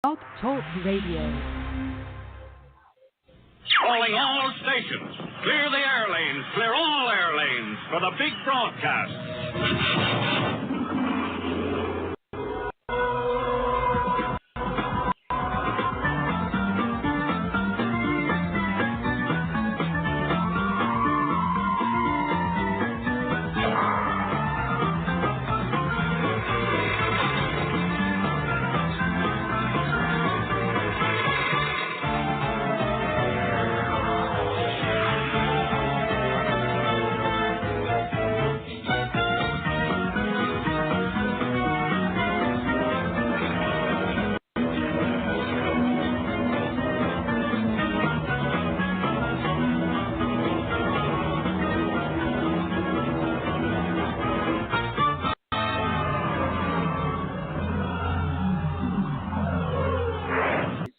Blog Talk Radio. Calling all stations. Clear the air lanes. Clear all air lanes for the big broadcast.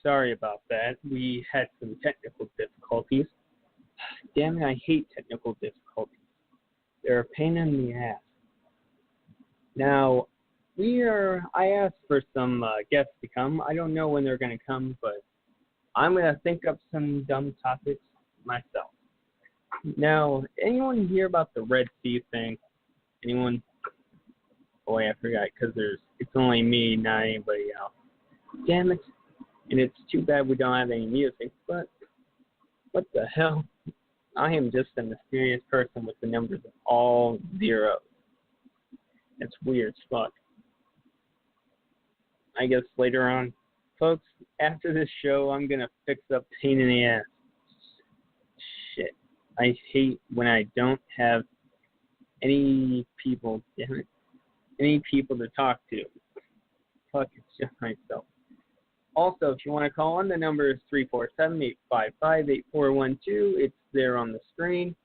Sorry about that. We had some technical difficulties. Damn it, I hate technical difficulties. They're a pain in the ass. Now, I asked for some guests to come. I don't know when they're going to come, but I'm going to think up some dumb topics myself. Now, anyone hear about the Red Sea thing? Anyone? Boy, I forgot, because it's only me, not anybody else. Damn it. And it's too bad we don't have any music, but what the hell? I am just a mysterious person with the numbers of all zeros. It's weird as fuck. I guess later on, folks, after this show, I'm going to fix up pain in the ass. Shit. I hate when I don't have any people, damn it, any people to talk to. Fuck, it's just myself. Also, if you want to call on, the number is 347-855-8412. It's there on the screen.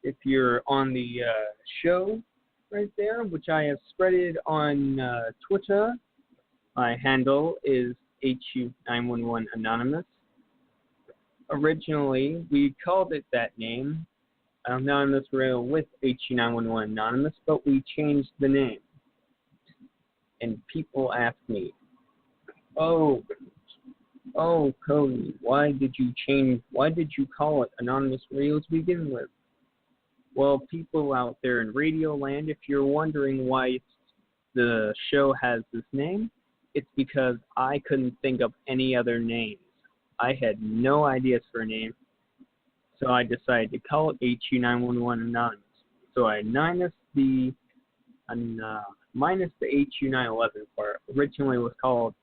If you're on the show right there, which I have spreaded on Twitter, my handle is HU911 Anonymous. Originally, we called it that name, Anonymous Radio with HU911 Anonymous, but we changed the name. And people ask me, Oh, Cody, why did you call it Anonymous Radio to begin with? Well, people out there in Radio Land, if you're wondering why the show has this name, it's because I couldn't think of any other names. I had no ideas for a name, so I decided to call it HU911 Anonymous. So I minus the HU911 part. Originally it was called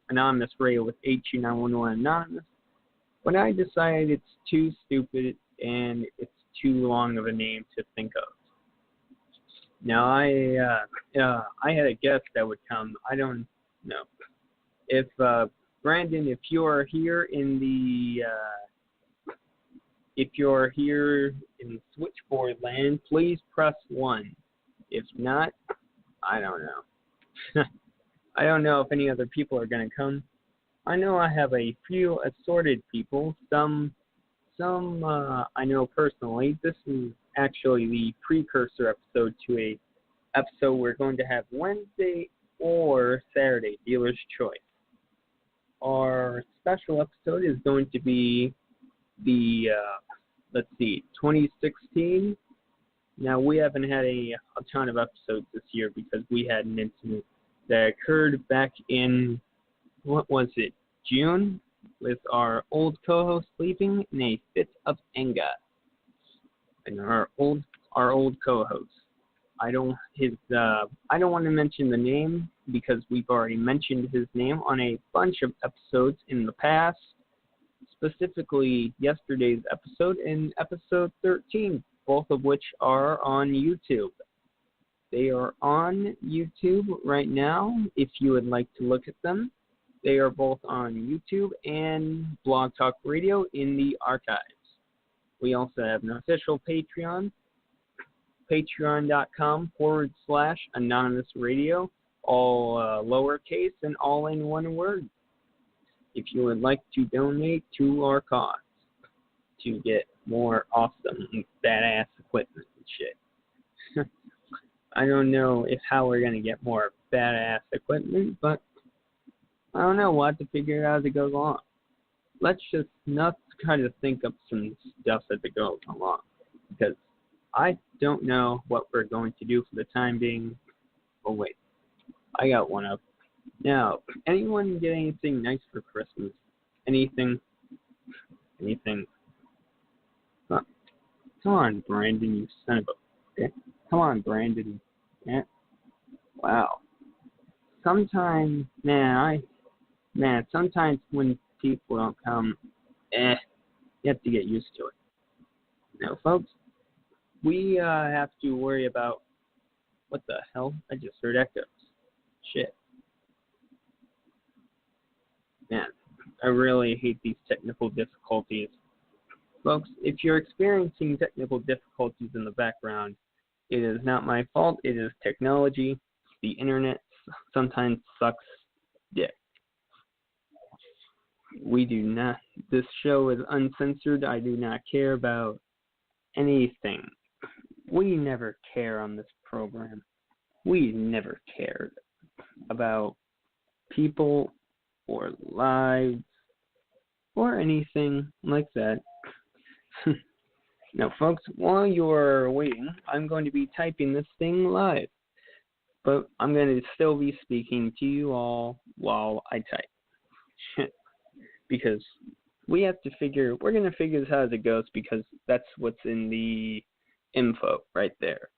Anonymous Radio with HU911 Anonymous, but I decided it's too stupid and it's too long of a name to think of. Now, I had a guest that would come. I don't know. If, Brandon, if you're here in switchboard land, please press 1. If not, I don't know. I don't know if any other people are going to come. I know I have a few assorted people. Some I know personally. This is actually the precursor episode to a episode we're going to have Wednesday or Saturday, dealer's choice. Our special episode is going to be the, 2016. Now, we haven't had a ton of episodes this year because we had an incident that occurred back in, June, with our old co-host leaving in a fit of anger. And our old co-host. I don't want to mention the name because we've already mentioned his name on a bunch of episodes in the past, specifically yesterday's episode and episode 13. Both of which are on YouTube. They are on YouTube right now, if you would like to look at them. They are both on YouTube and Blog Talk Radio in the archives. We also have an official Patreon, patreon.com/Anonymous Radio, all lowercase and all in one word. If you would like to donate to our cause to get more awesome badass equipment and shit. I don't know how we're going to get more badass equipment, but I don't know. We'll have to figure it out as it goes along. Let's just not try to think up some stuff as it goes along, because I don't know what we're going to do for the time being. Oh, wait. I got one up. Now, anyone get anything nice for Christmas? Anything? Anything? Come on, Brandon, you son of a... Okay. Come on, Brandon. Yeah. Wow. Sometimes, sometimes when people don't come, you have to get used to it. Now, folks, we have to worry about... What the hell? I just heard echoes. Shit. Man, I really hate these technical difficulties. Folks, if you're experiencing technical difficulties in the background, it is not my fault. It is technology. The internet sometimes sucks dick. We do not... This show is uncensored. I do not care about anything. We never care on this program. We never cared about people or lives or anything like that. Now, folks, while you're waiting, I'm going to be typing this thing live. But I'm going to still be speaking to you all while I type. Because we're going to figure this out as it goes, because that's what's in the info right there.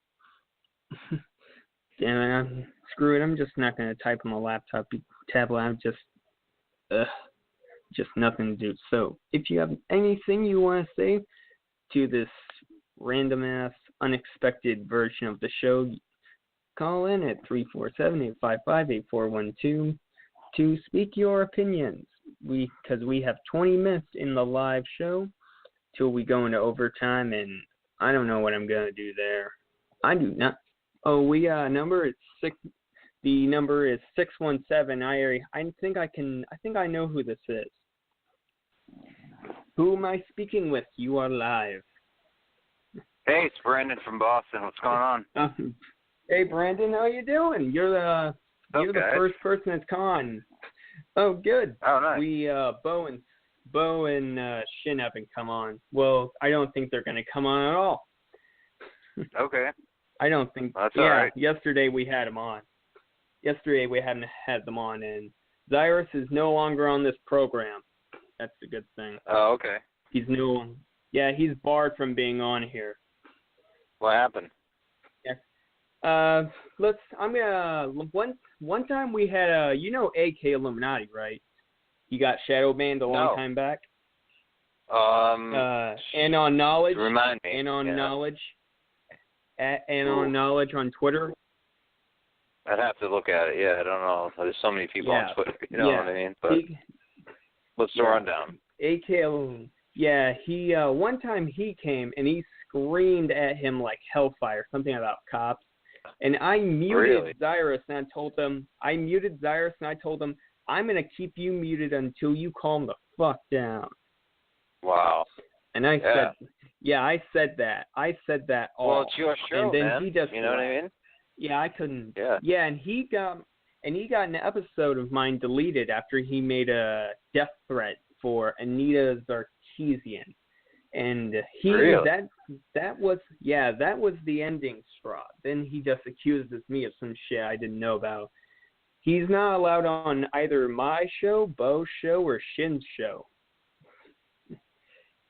And screw it, I'm just not going to type on my tablet. I'm just nothing to do. So if you have anything you want to say to this random ass unexpected version of the show, call in at 347-855-8412 to speak your opinions. Because we have 20 minutes in the live show till we go into overtime, and I don't know what I'm going to do there. I do not. Oh, we number is 6. The number is 617. I think I know who this is. Who am I speaking with? You are live. Hey, it's Brandon from Boston. What's going on? Hey, Brandon, how you doing? You're the first person that's come on. Oh, good. Oh, nice. We Bo and Shin haven't come on. Well, I don't think they're going to come on at all. Okay. I don't think. That's all right. Yesterday we had them on. Yesterday we hadn't had them on, and Cyrus is no longer on this program. That's a good thing. Oh, okay. He's barred from being on here. What happened? Yeah. One time we had AK Illuminati, right? He got shadow banned a long time back. And on Knowledge. Remind me. And on Knowledge. On Knowledge on Twitter. I'd have to look at it. Yeah, I don't know. There's so many people on Twitter. You know what I mean? But what's the rundown? AK. Yeah, he one time he came and he screamed at him like hellfire, something about cops. And I muted Cyrus and I told him, I'm going to keep you muted until you calm the fuck down. Wow. And I said that. All. Well, it's your show, and then man. He just you know what I mean? Yeah, I couldn't. Yeah. Yeah, and he got an episode of mine deleted after he made a death threat for Anita Sarkeesian. And that was the ending straw. Then he just accuses me of some shit I didn't know about. He's not allowed on either my show, Bo's show, or Shin's show.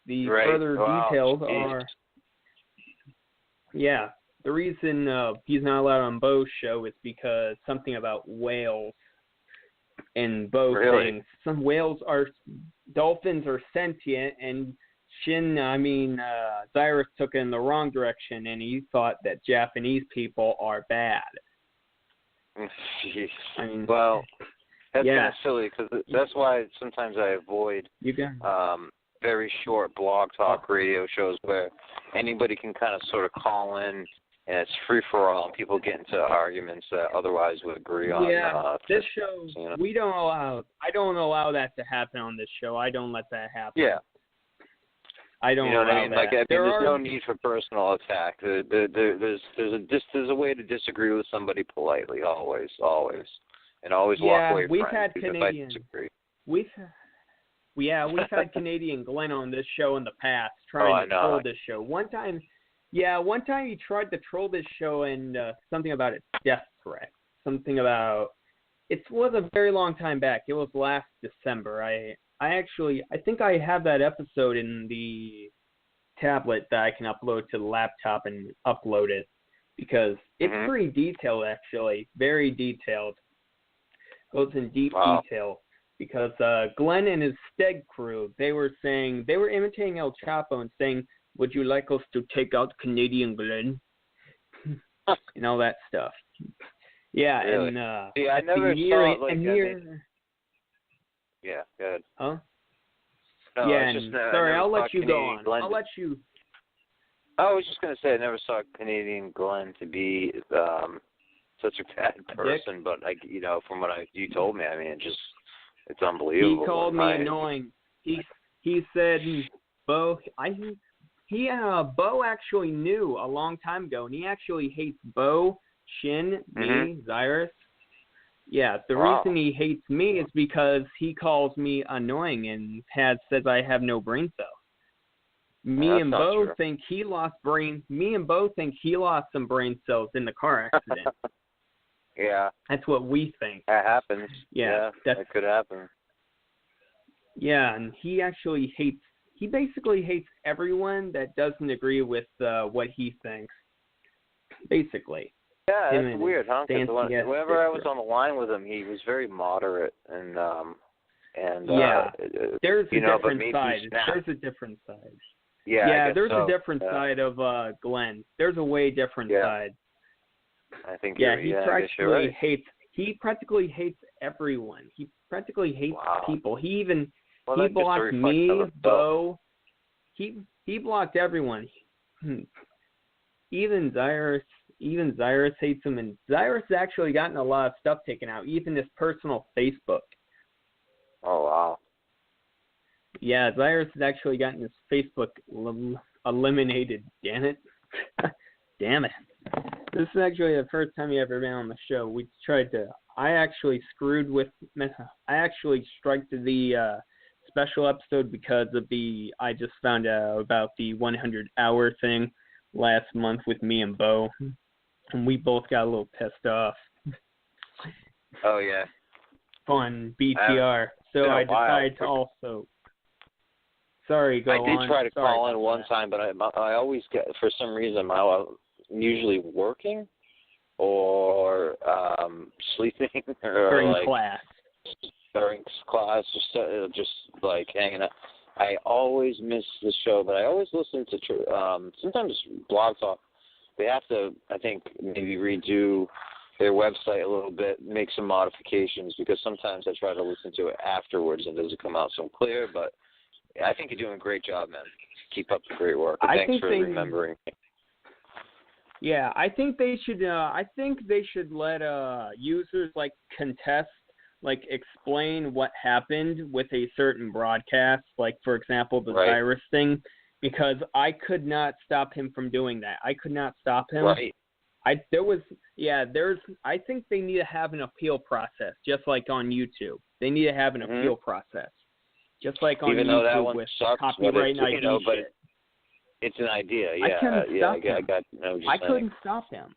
The further details are... Yeah, the reason he's not allowed on Bo's show is because something about whales. And Bo saying some dolphins are sentient, and Cyrus took it in the wrong direction, and he thought that Japanese people are bad. Jeez. Well, that's kind of silly, because that's why sometimes I avoid very short blog talk radio shows where anybody can kind of sort of call in, and it's free for all, and people get into arguments that otherwise would agree on. Yeah, this show, I don't allow that to happen on this show. I don't let that happen. Yeah. I don't allow that. There's no need for personal attack. There's a way to disagree with somebody politely, always. and always walk away we've friends had because Canadian. I disagree. We've had Canadian Glenn on this show in the past trying to troll this show. One time he tried to troll this show and something about a death threat. Something about it was a very long time back. It was last December. I think I have that episode in the tablet that I can upload to the laptop and upload it because it's pretty detailed actually, very detailed. Goes in deep detail. Because Glenn and his Steg crew, they were imitating El Chapo and saying, "Would you like us to take out Canadian Glenn?" and all that stuff. Yeah, really? and I never saw it like yeah, good. Huh? No, yeah, and sorry, I'll let you go on. I'll let you. I was just gonna say I never saw Canadian Glenn to be such a bad person, but from what you told me, I mean, it's unbelievable. He called me annoying. He said, Bo, Bo actually knew a long time ago, and he actually hates Bo, Shin, me, Zyrus. Yeah, the reason he hates me is because he calls me annoying and says I have no brain cells. Me and Bo think he lost some brain cells in the car accident. Yeah. That's what we think. That happens. Yeah, that could happen. Yeah, and he basically hates everyone that doesn't agree with what he thinks. Basically. Yeah, that's weird, huh? Because whenever I was on the line with him, he was very moderate and there's a different side. There's a different side. Yeah, there's a different side of Glenn. There's a way different side. I think he practically hates everyone. He practically hates people. He blocked me, Bo. He blocked everyone. Even Zyrus hates him, and Zyrus has actually gotten a lot of stuff taken out, even his personal Facebook. Oh wow. Yeah, Zyrus has actually gotten his Facebook eliminated. Damn it. Damn it. This is actually the first time you ever been on the show. I actually striked the special episode because of I just found out about the 100-hour thing last month with me and Bo. And we both got a little pissed off. Oh, yeah. On BTR. So I decided to also... Sorry, go on. I did try to call in one time, but I always get, for some reason, I'm usually working or sleeping or during class. During class, just like hanging out. I always miss the show, but I always listen to sometimes Blog Talk. They have to, I think, maybe redo their website a little bit, make some modifications, because sometimes I try to listen to it afterwards and it doesn't come out so clear, but I think you're doing a great job, man. Keep up the great work. Thanks for remembering. Yeah, I think they should. I think they should let users contest, explain what happened with a certain broadcast. Like, for example, the Zyrus thing, because I could not stop him from doing that. I could not stop him. Right. I think they need to have an appeal process, just like on YouTube. They need to have an appeal process, just like on YouTube with copyright and ID shit. It's an idea, yeah. I couldn't stop him. I couldn't stop him.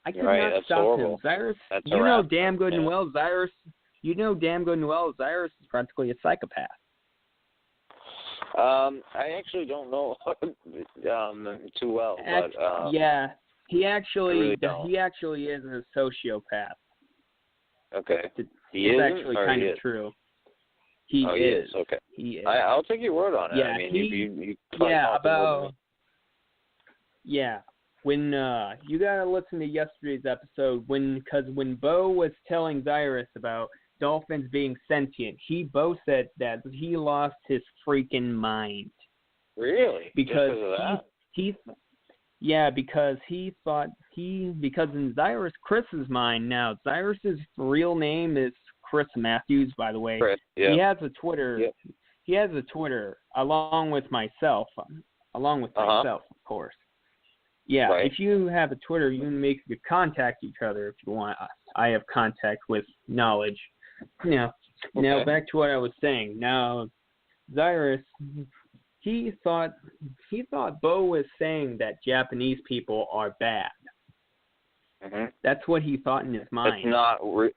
I could not stop him. Zyrus, you know damn good and well, Zyrus is practically a psychopath. I actually don't know too well, but yeah, he actually really is a sociopath. Okay. It's actually kind of true. He is. Okay. He is. I'll take your word on it. Yeah, I mean, you when you gotta listen to yesterday's episode because when Bo was telling Zyrus about dolphins being sentient, Bo said that he lost his freaking mind. Really? Because because he thought because in Chris's mind now, Zyrus's real name is Chris Matthews, by the way. Chris, yeah. He has a Twitter. Yep. He has a Twitter along with myself, of course. Yeah, If you have a Twitter, you can contact each other if you want. I have contact with knowledge. Now back to what I was saying. Now, Cyrus, he thought Bo was saying that Japanese people are bad. Mm-hmm. That's what he thought in his mind. It's not. So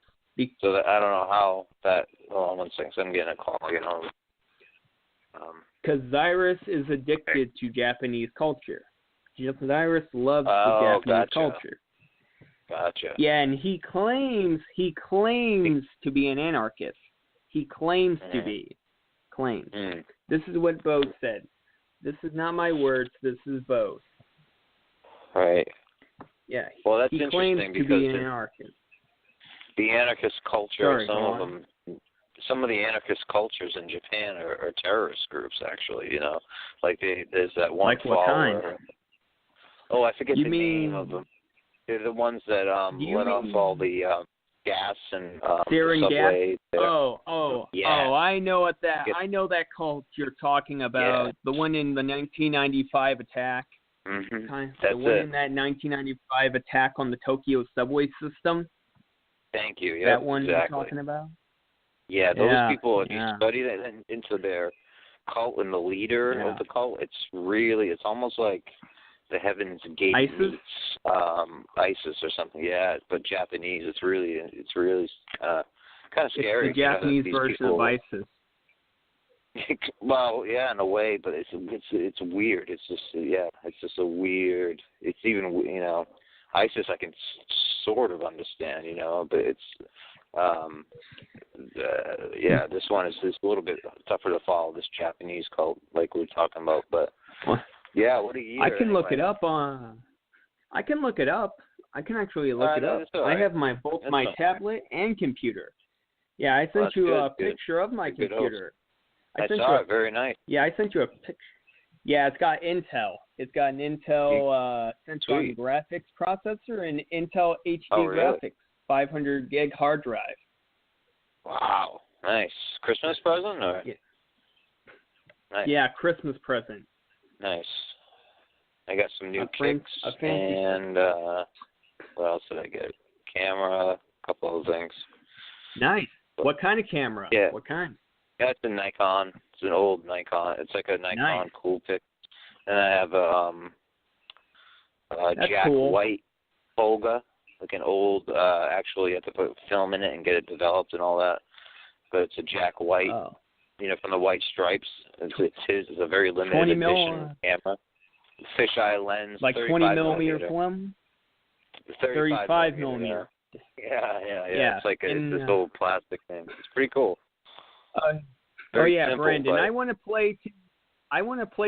that, I don't know how that. Hold on one second. So I'm getting a call again. Because Cyrus is addicted to Japanese culture. Cyrus loves the Japanese culture. Gotcha. Yeah, and he claims to be an anarchist. He claims to be. Claims. This is what Bo said. This is not my words. This is Bo's. Right. Yeah. Well, that's he interesting claims because to be an anarchist. The anarchist culture, some of the anarchist cultures in Japan are terrorist groups, actually. You know, like there's that one. Like what kind? I forget the name of them. They're the ones that let off all the gas and sarin subway. Gas? Oh, I know that cult you're talking about. Yeah. The one in the 1995 attack. Mm-hmm. The one in that 1995 attack on the Tokyo subway system. Thank you. Yeah, that one exactly. you're talking about? Yeah, those people, if you study that into their cult and the leader of the cult, it's almost like the Heaven's Gate meets ISIS or something. Yeah, but Japanese. It's really kind of scary. It's the Japanese version of ISIS. Well, yeah, in a way, but it's weird. It's just a weird. It's even ISIS I can sort of understand, but it's this one is a little bit tougher to follow, this Japanese cult like we were talking about, but what a year. I can look it up I can actually look it up. Right. I have both my tablet and computer. Yeah, I sent you a picture of my computer. I saw it. Very nice. Yeah, I sent you a picture. Yeah, it's got Intel. It's got an Intel Central graphics processor and Intel HD graphics, 500 gig hard drive. Wow, nice. Christmas present, or? Yeah. Nice. Yeah, Christmas present. Nice. I got some new kicks and what else did I get? Camera, a couple of things. Nice. What kind of camera? Yeah. What kind? Yeah, it's a Nikon. It's an old Nikon. It's like a Nikon Coolpix. And I have a Jack White Volga, like an old. Actually, you have to put film in it and get it developed and all that. But it's a Jack White, from the White Stripes. It's his. It's a very limited edition camera. Fisheye lens. Like 20 millimeter film. 35 millimeter. Yeah. It's like this old plastic thing. It's pretty cool. Simple, Brandon, I want to play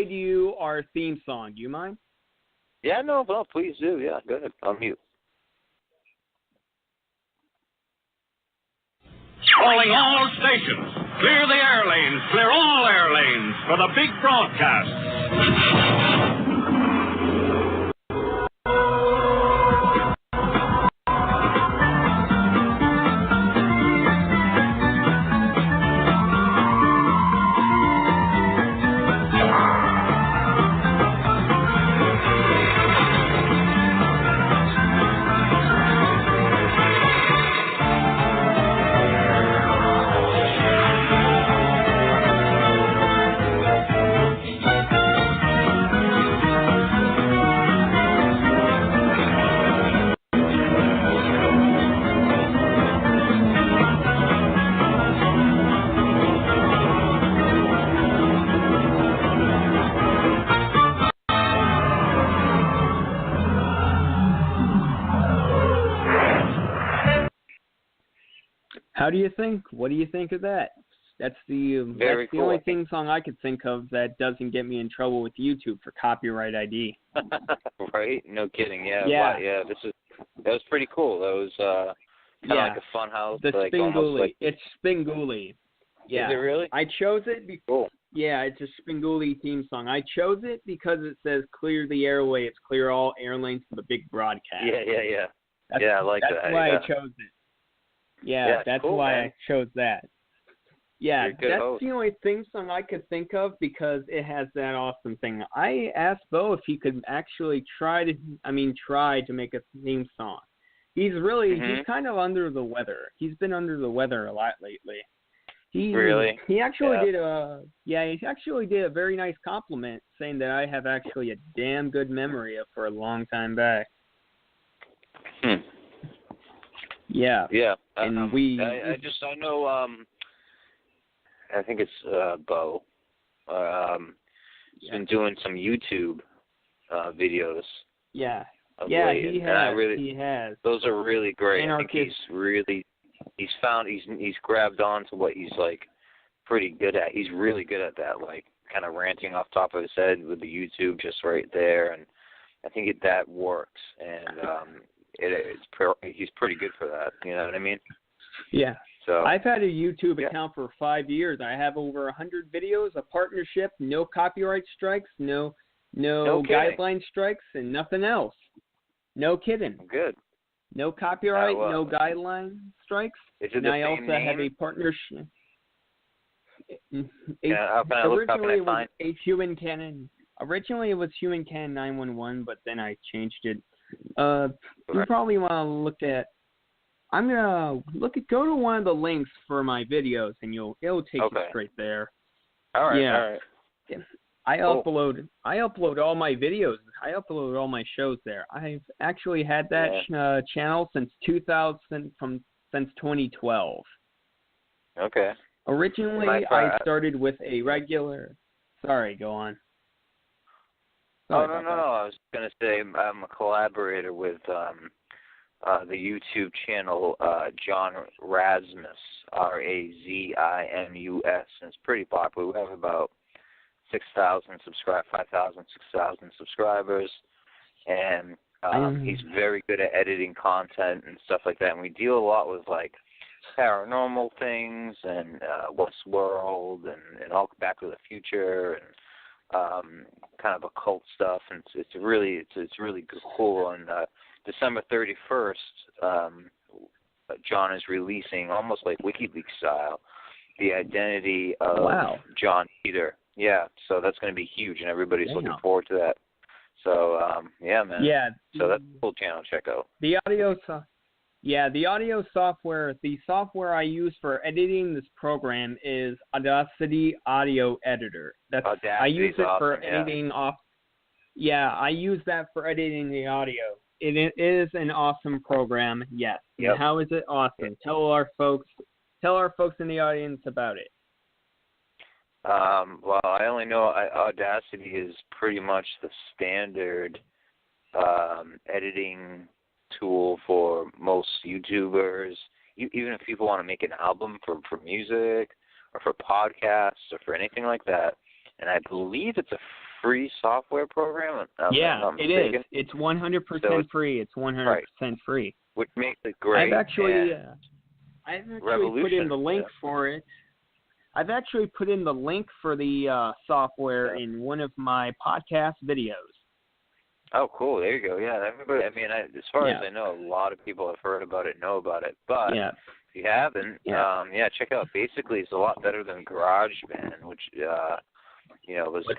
to you our theme song. Do you mind? Yeah, no, please do. Yeah, go ahead. I'll mute. Calling all stations. Clear the air lanes. Clear all air lanes for the big broadcast. How do you think? What do you think of that? That's the only theme song I could think of that doesn't get me in trouble with YouTube for copyright ID. Right? No kidding. Yeah. That was pretty cool. That was kind of like a fun house. The like, Spinguli. It's Spinguli. Yeah. Is it really? I chose it because cool. Yeah, it's a Spinguli theme song. I chose it because it says clear the airwaves, clear all air lanes for the big broadcast. Yeah. I like that. That's why I chose it. Yeah, that's cool, why man. I chose that. Yeah, that's host. the only theme song I could think of because it has that awesome thing. I asked Bo if he could actually try to make a theme song. He's really he's kind of under the weather. He's been under the weather a lot lately. Really? He actually did a very nice compliment saying that I have actually a damn good memory for a long time back. Yeah. Yeah. And I know I think it's Bo. He's been doing some YouTube videos. Yeah. Late, he has. Those are really great. I think he's grabbed on to what he's like pretty good at. He's really good at that, like kind of ranting off top of his head with the YouTube just right there, and I think that works. And he's pretty good for that. You know what I mean? Yeah. So I've had a YouTube account for 5 years. I have over 100 videos, a partnership, no copyright strikes, no guideline strikes, and nothing else. No kidding. Good. No copyright, no guideline strikes. Is it and the I same also name? have a partnership. Originally it was a Human Cannon. Originally it was Human Cannon 911, but then I changed it. You probably want to look at. I'm gonna go to one of the links for my videos, and it'll take you straight there. All right. Yeah. All right. Yeah. I upload all my videos. I upload all my shows there. I've actually had that channel since 2012. Okay. Originally, I started with a regular. Sorry, go on. Sorry no. I was gonna say I'm a collaborator with the YouTube channel John Rasmus, Razimus, and it's pretty popular. We have about 6,000 subscribers, 5,000, 6,000 subscribers, and he's very good at editing content and stuff like that. And we deal a lot with like paranormal things and Westworld and all Back to the Future and kind of occult stuff. And it's really cool. And December 31st, John is releasing almost like WikiLeaks style the identity of John Peter. Yeah, so that's going to be huge, and everybody's looking forward to that. So, yeah, man. Yeah. So that's a cool channel to check out. The audio software, the software I use for editing this program is Auducity Audio Editor. I use it for editing off. Yeah, I use that for editing the audio. It is an awesome program, yes. Yep. And how is it awesome? Tell our folks in the audience about it. Well, I only know Audacity is pretty much the standard editing tool for most YouTubers. Even if people want to make an album for music or for podcasts or for anything like that. And I believe it's a free software program. It is. It's 100% free. It's 100% free. Which makes it great. I've actually put in the link for it. I've actually put in the link for the software in one of my podcast videos. Oh, cool. There you go. Yeah, everybody. I mean, as far as I know, a lot of people have heard about it, know about it. But if you haven't, check it out. Basically, it's a lot better than GarageBand, which was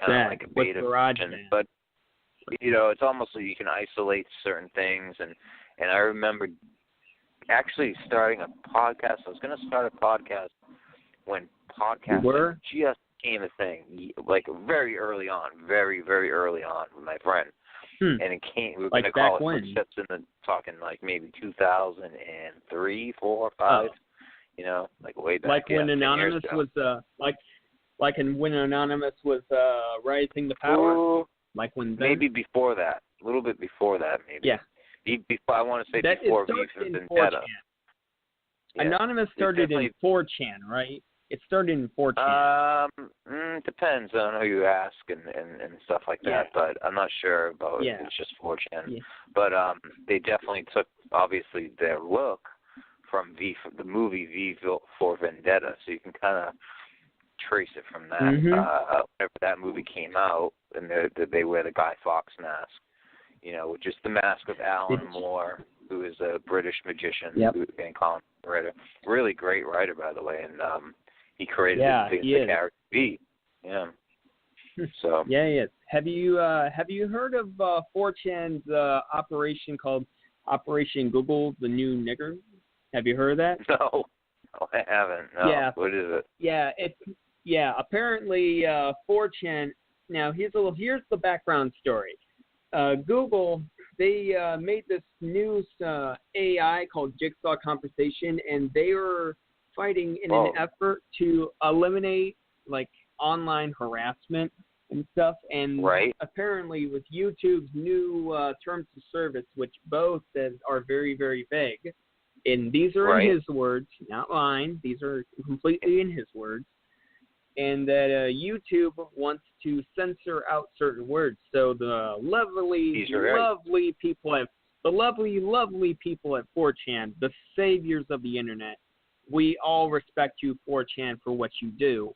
kind of like a beta version. But it's almost like you can isolate certain things. And I remember actually starting a podcast. I was going to start a podcast when podcasting just became a thing, like very early on, very, very early on with my friend. And it came, we were going to call it Footsteps in the, talking like maybe 2003, 4, 5, like way back. Like when Anonymous was, when Anonymous was rising to power? Ooh, like when then? Maybe before that, a little bit before that, maybe. Yeah. Before, I want to say that before V for Vendetta. Yeah. Anonymous started in 4chan, right? It started in 4chan. Depends on who you ask and stuff like that, but I'm not sure about if it's just 4chan. Yeah. But they definitely took, obviously, their look from the movie V for Vendetta, so you can kind of trace it from that. Whenever that movie came out, and they wear the Guy Fawkes mask, which is the mask of Alan Moore, who is a British magician and comic writer. Really great writer, by the way, and he created the character V. Yeah. So. Yeah, he is. Have you heard of 4chan's operation called Operation Google the New Nigger. Have you heard of that? No, I haven't. No. Yeah. What is it? Yeah. Apparently, 4chan. Now here's the background story. Google, they made this new AI called Jigsaw Conversation, and they are fighting in an effort to eliminate like online harassment and stuff. And apparently with YouTube's new terms of service, which both are very, very vague, and these are in his words, not mine. These are completely in his words. And that YouTube wants to censor out certain words. So the lovely people at 4chan, the saviors of the internet, we all respect you, 4chan, for what you do,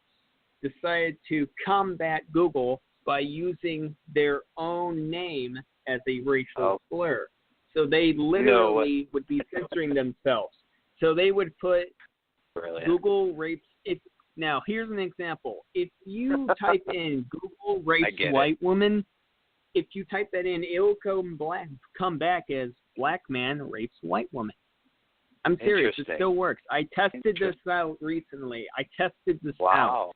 decided to combat Google by using their own name as a racial slur. So they literally would be censoring themselves. So they would put Google rapes. Now, here's an example. If you type in Google rapes white woman, if you type that in, it'll come back as black man rapes white woman. I'm serious. It still works. I tested this out recently. out.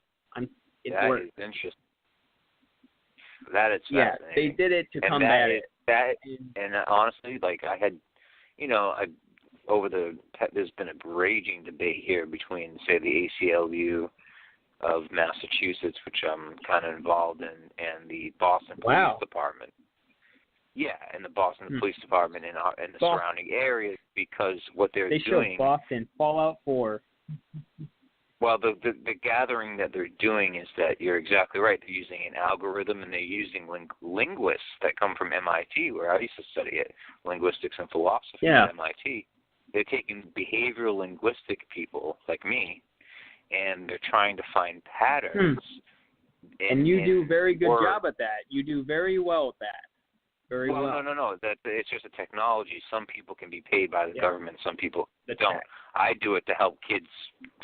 It works. Is interesting. That is fascinating. Yeah, they did it to combat it. And honestly, like I had, there's been a raging debate here between, say, the ACLU of Massachusetts, which I'm kind of involved in, and the Boston Police Department. Yeah, and the Boston Police Department and the surrounding areas, because what they're doing. They showed Boston Fallout 4. Well, the gathering that they're doing is that you're exactly right. They're using an algorithm, and they're using linguists that come from MIT, where I used to study it, linguistics and philosophy at MIT. They're taking behavioral linguistic people like me, and they're trying to find patterns. And you do a very good job at that. You do very well at that. Very well. No. It's just a technology. Some people can be paid by the government. Some people don't. I do it to help kids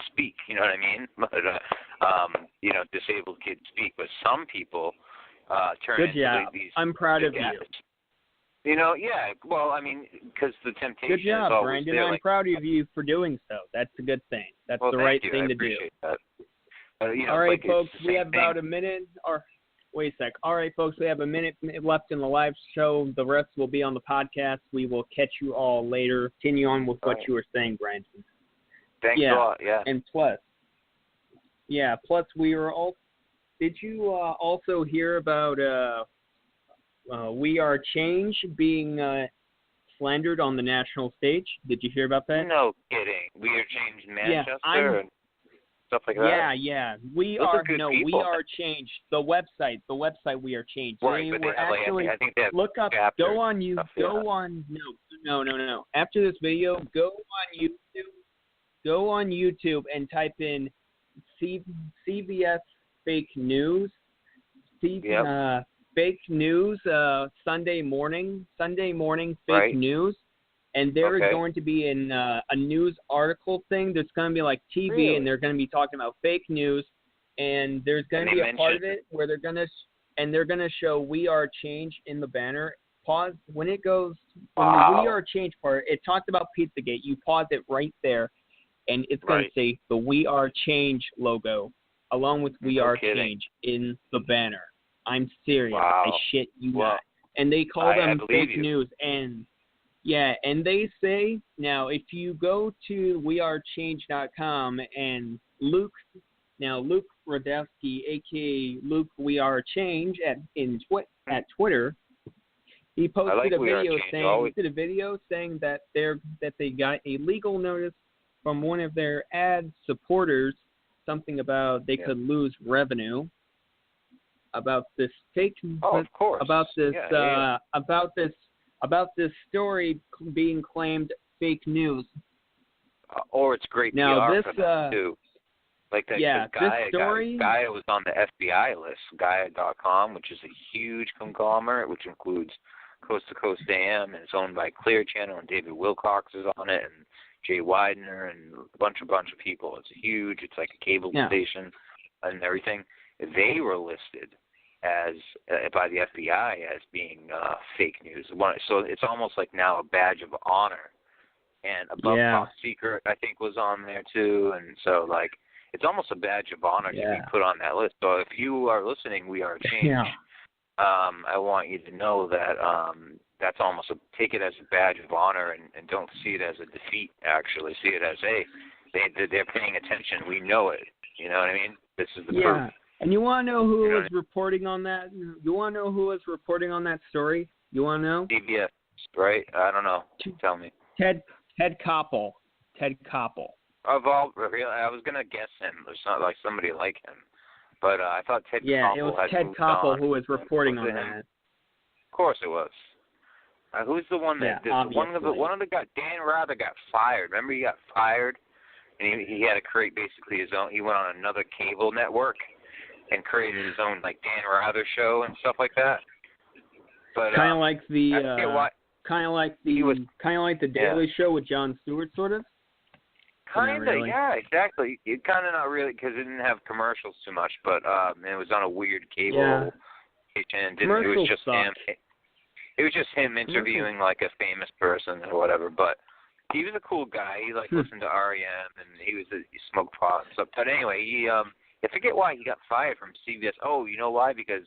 speak. You know what I mean? But, disabled kids speak. But some people turn into these. I'm proud of you. Well, I mean, because the temptation is always Brandon. I'm proud of you for doing so. That's a good thing. That's the right thing to do. That. All right, folks, we have about a minute. Wait a sec. All right, folks, we have a minute left in the live show. The rest will be on the podcast. We will catch you all later. Continue on with what you were saying, Brandon. Thanks a lot, And plus we were all. Did you also hear about We Are Change being slandered on the national stage? Did you hear about that? No kidding. We Are Change in Manchester and stuff like that? Yeah. We Are Change. The website We Are Change. Right, they were actually, I think they have look up, go on no. After this video, go on YouTube and type in CBS fake news. Fake news, Sunday morning fake news, and there is going to be a news article thing. There's going to be like TV, and they're going to be talking about fake news, and there's going to be a part of it where they're going to show We Are Change in the banner. Pause when it goes on the We Are Change part. It talked about Pizzagate. You pause it right there, and it's going to say the We Are Change logo along with We Are Change in the banner. I'm serious. I shit you not. And they call them fake news. And they say, now if you go to wearechange.com and Luke Radowski, aka Luke We Are Change at Twitter, he posted a video saying that they got a legal notice from one of their ad supporters, something about they could lose revenue. About this fake, about this story being claimed fake news. Or it's great PR for them too. Like that Gaia was on the FBI list, Gaia.com, which is a huge conglomerate, which includes Coast to Coast AM, and it's owned by Clear Channel, and David Wilcox is on it, and Jay Widener, and a bunch of people. It's like a cable station and everything. They were listed as by the FBI as being fake news. So it's almost like now a badge of honor. And Above Top Secret, I think, was on there too. And so, like, it's almost a badge of honor to be put on that list. So if you are listening, We Are Change. I want you to know that that's almost take it as a badge of honor, and don't see it as a defeat. Actually, see it as they're paying attention. We know it. You know what I mean? This is the proof. And you want to know who was reporting on that? You want to know who was reporting on that story? You want to know? CBS, right? I don't know. Tell me. Ted Koppel. Ted Koppel. Of all, really, I was gonna guess him. It's not like somebody like him, but I thought Ted. Yeah, Koppel it was had Ted moved Koppel on. who was reporting on that. Of course it was. Who's the one that? One of the guys, Dan Rather, got fired. Remember, he got fired, and he had to create basically his own. He went on another cable network and created his own like Dan Rather show and stuff like that. But kind of like the Daily Show with Jon Stewart, sort of. Kind of, yeah, exactly. It kind of not really because it didn't have commercials too much, but it was on a weird cable station. It was just him. It was just him interviewing like a famous person or whatever. But he was a cool guy. He listened to REM and he smoked pot and stuff. But anyway, I forget why he got fired from CBS. Oh, you know why? Because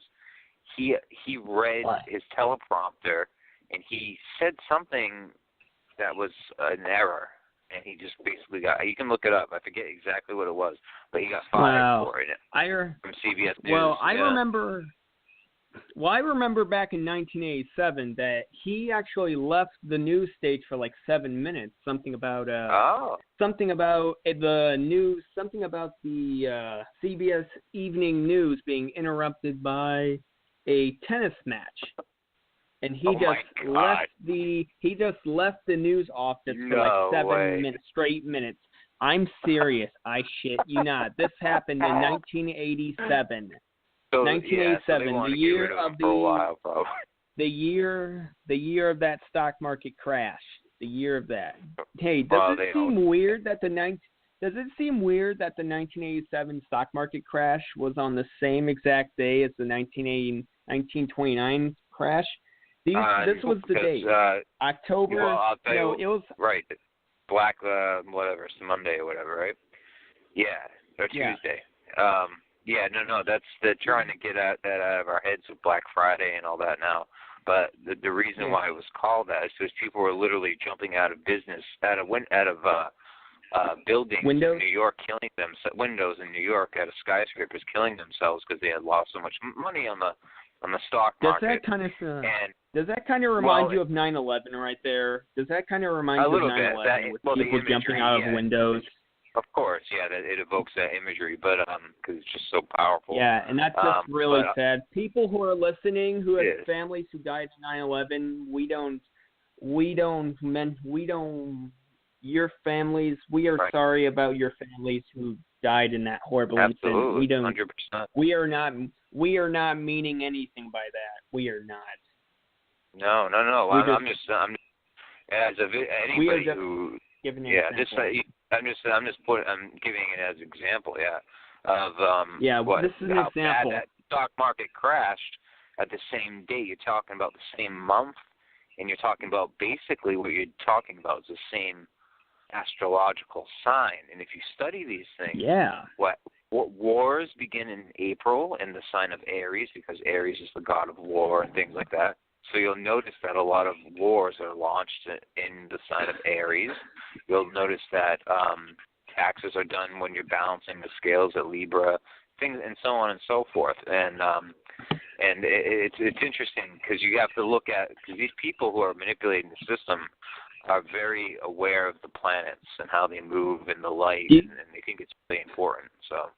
he read his teleprompter and he said something that was an error. And he just basically you can look it up. I forget exactly what it was, but he got fired for it from CBS News. Well, I remember back in 1987 that he actually left the news stage for like 7 minutes. Something about the CBS Evening News being interrupted by a tennis match. And he just left the news office for like 7 straight minutes. I'm serious. I shit you not. This happened in 1987. So, 1987, the year of that stock market crash. The year of that. Hey, does it seem weird that the 1987 stock market crash was on the same exact day as the 1929 crash? This was the date. October. Well, I'll tell you, it was right. Black, whatever, it's Monday or whatever, right? Yeah, or Tuesday. They're trying to get that out of our heads with Black Friday and all that now. But the reason why it was called that is because people were literally jumping out of business, out of buildings in New York, killing themselves. Windows in New York out of skyscrapers, killing themselves because they had lost so much money on the stock market. Does that kind of remind you of 9/11 right there? Does that kind of remind you of 9/11 with people jumping out of windows? Of course, yeah, it evokes that imagery, but because it's just so powerful. Yeah, and that's just really sad. People who are listening, who have families who died in 9/11, your families. We are sorry about your families who died in that horrible incident. We don't. 100%. We are not meaning anything by that. We are not. No. I'm just as anybody who. I'm giving it as an example, this is an how example. bad that stock market crashed at the same day. You're talking about the same month, and you're talking about basically what you're talking about is the same astrological sign. And if you study these things, what wars begin in April in the sign of Aries, because Aries is the god of war and things like that. So you'll notice that a lot of wars are launched in the sign of Aries. You'll notice that taxes are done when you're balancing the scales at Libra, things, and so on and so forth. And it's interesting because you have to look at, because these people who are manipulating the system are very aware of the planets and how they move in the light, and they think it's really important. So,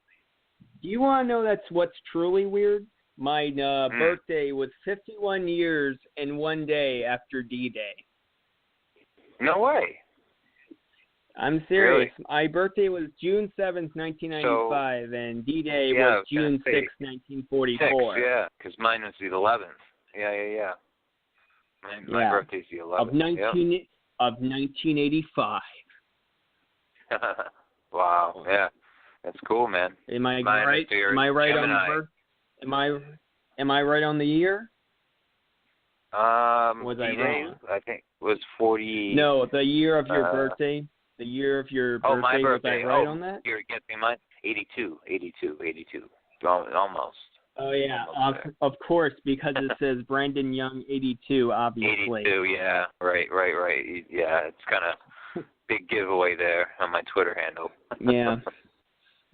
do you want to know what's truly weird? My birthday was 51 years and 1 day after D-Day. No way. I'm serious. Really? My birthday was June 7th, 1995, and D-Day was June 6th, 1944. Yeah, because mine was the 11th. Yeah. My birthday's the 11th. Of 1985. Wow, yeah. That's cool, man. Am I right? Am I right on the birth? Am I right on the year? Was I wrong? I think was 40. No, the year of your birthday. The year of your birthday. My birthday. Was I right on that? You're guessing mine. 82. Almost. Oh yeah, of course, because it says Brandon Young 82, obviously. 82, yeah, right. Yeah, it's kind of big giveaway there on my Twitter handle.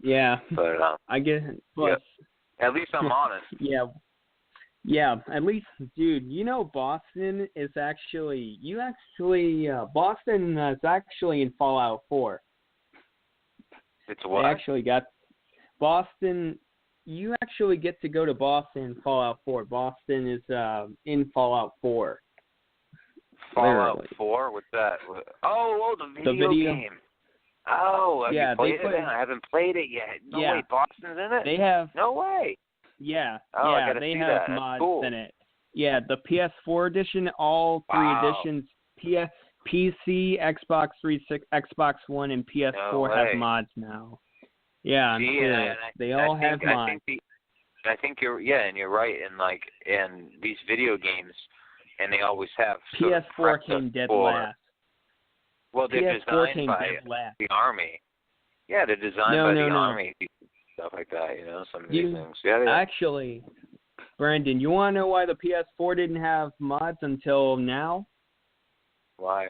Yeah. But I get. Plus, at least I'm honest. Yeah. At least, dude. You know, Boston is actually. Boston is actually in Fallout 4. It's what? They actually got Boston. You actually get to go to Boston in Fallout 4. Boston is in Fallout 4. Fallout Literally. 4? What's that? Oh, the video game. Oh, have you played it? I haven't played it yet. No way, Boston's in it? They have. No way. Yeah. I gotta they see have that. mods in it. Yeah, the PS4 edition, all three editions, PC, Xbox 360, Xbox One, and PS4 have mods now. Yeah, I'm serious. They all have mods. I think you're right. In these video games, and they always have. PS4 came dead last. Well, they're designed by the Army. Yeah, they're designed by the Army, stuff like that. You know, some of these things. Yeah. Actually, Brandon, you want to know why the PS4 didn't have mods until now? Why?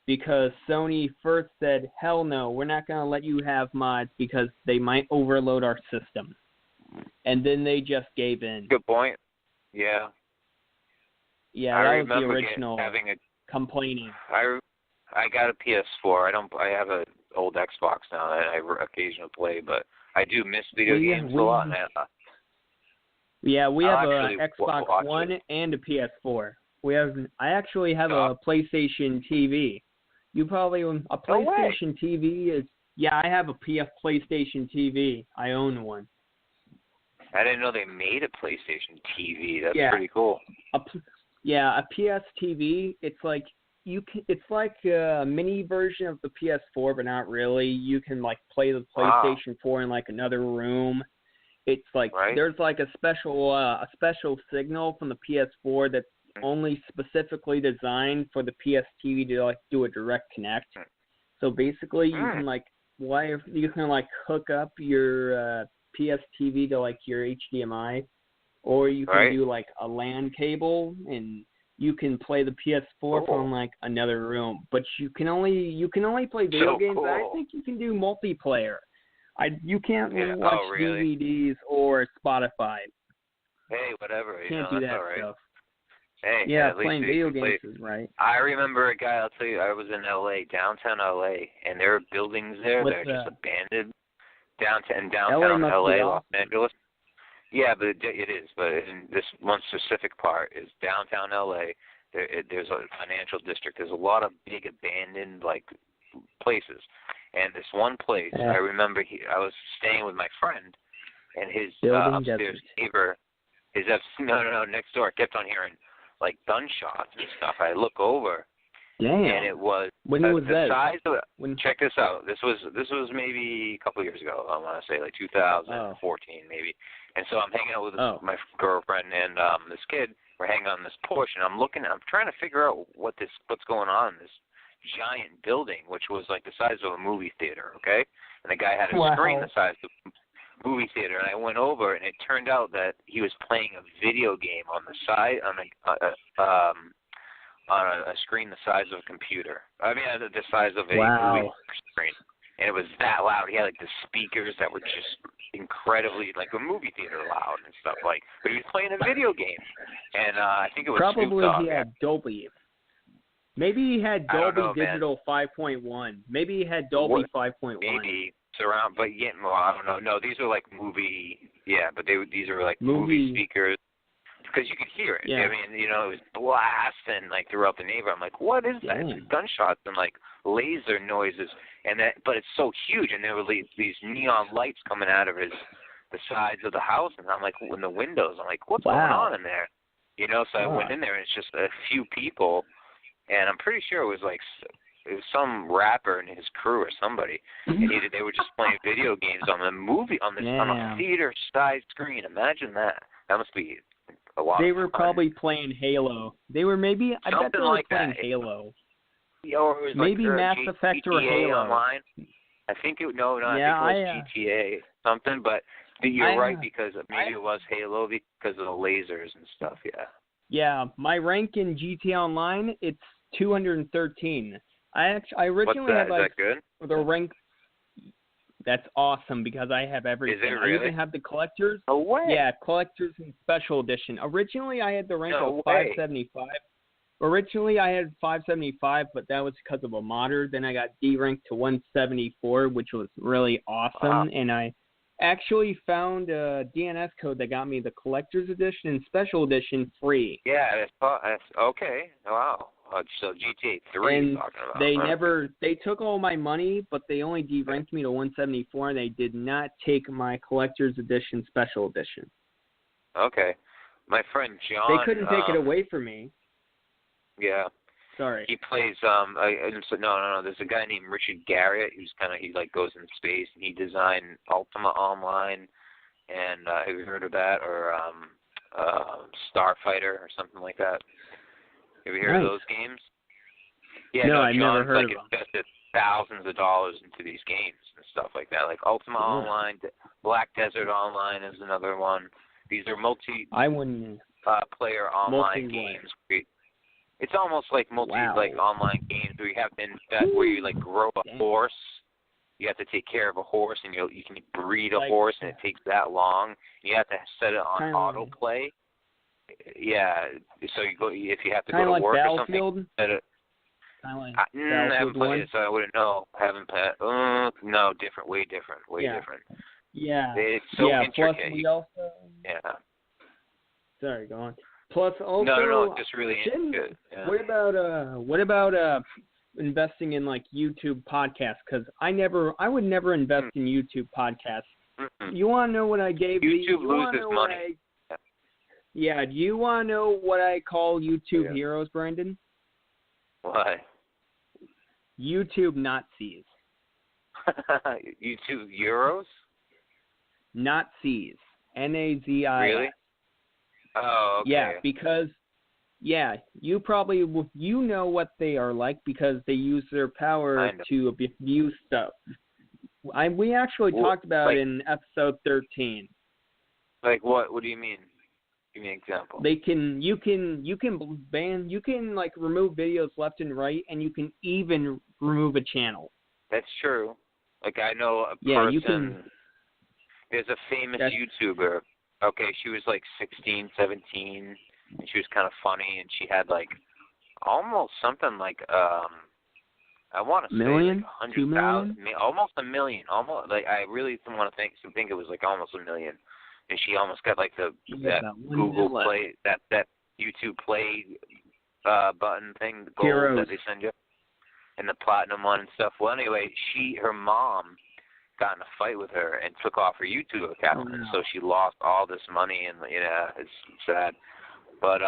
Because Sony first said, hell no, we're not going to let you have mods because they might overload our system. And then they just gave in. Good point. Yeah. Yeah, that was the original complaining. I got a PS4. I have an old Xbox now that I occasionally play, but I do miss video games a lot. We have an Xbox One and a PS4. I actually have a PlayStation TV. You probably a PlayStation TV is. Yeah, I have a PlayStation TV. I own one. I didn't know they made a PlayStation TV. That's pretty cool. A PS TV. It's like a mini version of the PS4, but not really. You can play the PlayStation 4 in another room. It's there's a special signal from the PS4 that's only specifically designed for the PS TV to do a direct connect. So basically, you can hook up your PS TV to your HDMI, or you can do a LAN cable, and you can play the PS4 from another room. But you can only play video games. Cool. I think you can do multiplayer. You can't watch DVDs or Spotify. Hey, whatever. Can't do that stuff. Hey, playing video games is right. I remember a guy, I'll tell you, I was in L.A., downtown L.A., and there are buildings there that are just abandoned. Downtown L.A., Los Angeles. Yeah, but it is. But in this one specific part is downtown L.A., there's a financial district. There's a lot of big abandoned, places. And this one place, I remember I was staying with my friend, and his upstairs neighbor, next door, kept on hearing gunshots and stuff. I look over, and it was when was the that? Size of it. Check this out. This was maybe a couple of years ago. I want to say 2014 maybe. And so I'm hanging out with my girlfriend and this kid. We're hanging on this porch, and I'm trying to figure out what's going on in this giant building, which was the size of a movie theater. Okay, and the guy had a screen the size of movie theater, and I went over, and it turned out that he was playing a video game on the side on a screen the size of a computer. I mean, the size of a movie screen, and it was that loud. He had the speakers that were just incredibly a movie theater loud and stuff but he was playing a video game, and I think it was probably Snoop Dogg. He had Dolby. Maybe he had Dolby Digital 5.1. Maybe he had Dolby 5.1. Maybe surround, but I don't know. No, these are movie. Yeah, but these are movie speakers because you could hear it. Yeah. I mean, it was blasting throughout the neighborhood. I'm like, what is that? It's gunshots and laser noises, but it's so huge, and there were these neon lights coming out of the sides of the house, and I'm in the windows. I'm like, what's going on in there? So I went in there, and it's just a few people. And I'm pretty sure it was some rapper and his crew or somebody, and they were just playing video games on a theater-sized screen. Imagine that. That must be a lot. They were probably playing Halo. They were maybe. I bet they were like playing that. Halo. Yeah, or it was maybe like, Mass Effect or Halo. Online. I think it. No, I think it was GTA something. But you're right because maybe it was Halo because of the lasers and stuff. Yeah. Yeah, my rank in GTA Online, it's 213. I originally had like is that good? The rank. That's awesome because I have everything. Is it really? I even have the collectors. No way. Yeah, collectors and special edition. Originally, I had the rank of 575. Originally, I had 575, but that was because of a modder. Then I got D-ranked to 174, which was really awesome. Wow. And I actually found a DNS code that got me the collector's edition and special edition free. Yeah, that's okay. Wow. So GTA 3 and you're talking about. They took all my money, but they only D-ranked me to 174, and they did not take my collector's edition special edition. Okay. My friend John. They couldn't take it away from me. Yeah. Sorry. He plays no. There's a guy named Richard Garrett who's he goes in space and he designed Ultima Online, and have you heard of that, or Starfighter or something like that? Have you heard of those games? Yeah, no, I've never John's heard of them. invested thousands of dollars into these games and stuff like that, like Ultima Online, Black Desert Online is another one. These are player online games. It's almost like online games where you have to invest, where you grow a horse. You have to take care of a horse, and you can breed a horse, and it takes that long. You have to set it on autoplay. Yeah, so you go if you have to go to work or something. I haven't played it, so I wouldn't know. Haven't played. No, different, way different. Yeah. It's so intricate. Plus we also. Yeah. Sorry, go on. Plus also. No, just really good. Yeah. What about investing in YouTube podcasts? Because I would never invest in YouTube podcasts. Mm-hmm. You want to know what I gave? YouTube loses money. Yeah, do you want to know what I call YouTube heroes, Brandon? Why? YouTube Nazis. YouTube Euros? Nazis. Nazis. Really? Oh, okay. Yeah, because, you know what they are like because they use their power to abuse stuff. We actually talked about it in episode 13. Like what? What do you mean? Give me an example. You can remove videos left and right, and you can even remove a channel. That's true. I know a person. You can. There's a famous YouTuber. Okay, she was 16, 17, and she was kind of funny, and she had almost something I want to say 100,000, almost a million. Almost I really want to think it was almost a million. And she almost got that Google Play, that YouTube Play button thing, the gold that they send you, and the platinum one and stuff. Well, anyway, her mom got in a fight with her and took off her YouTube account, and so she lost all this money, and it's sad. But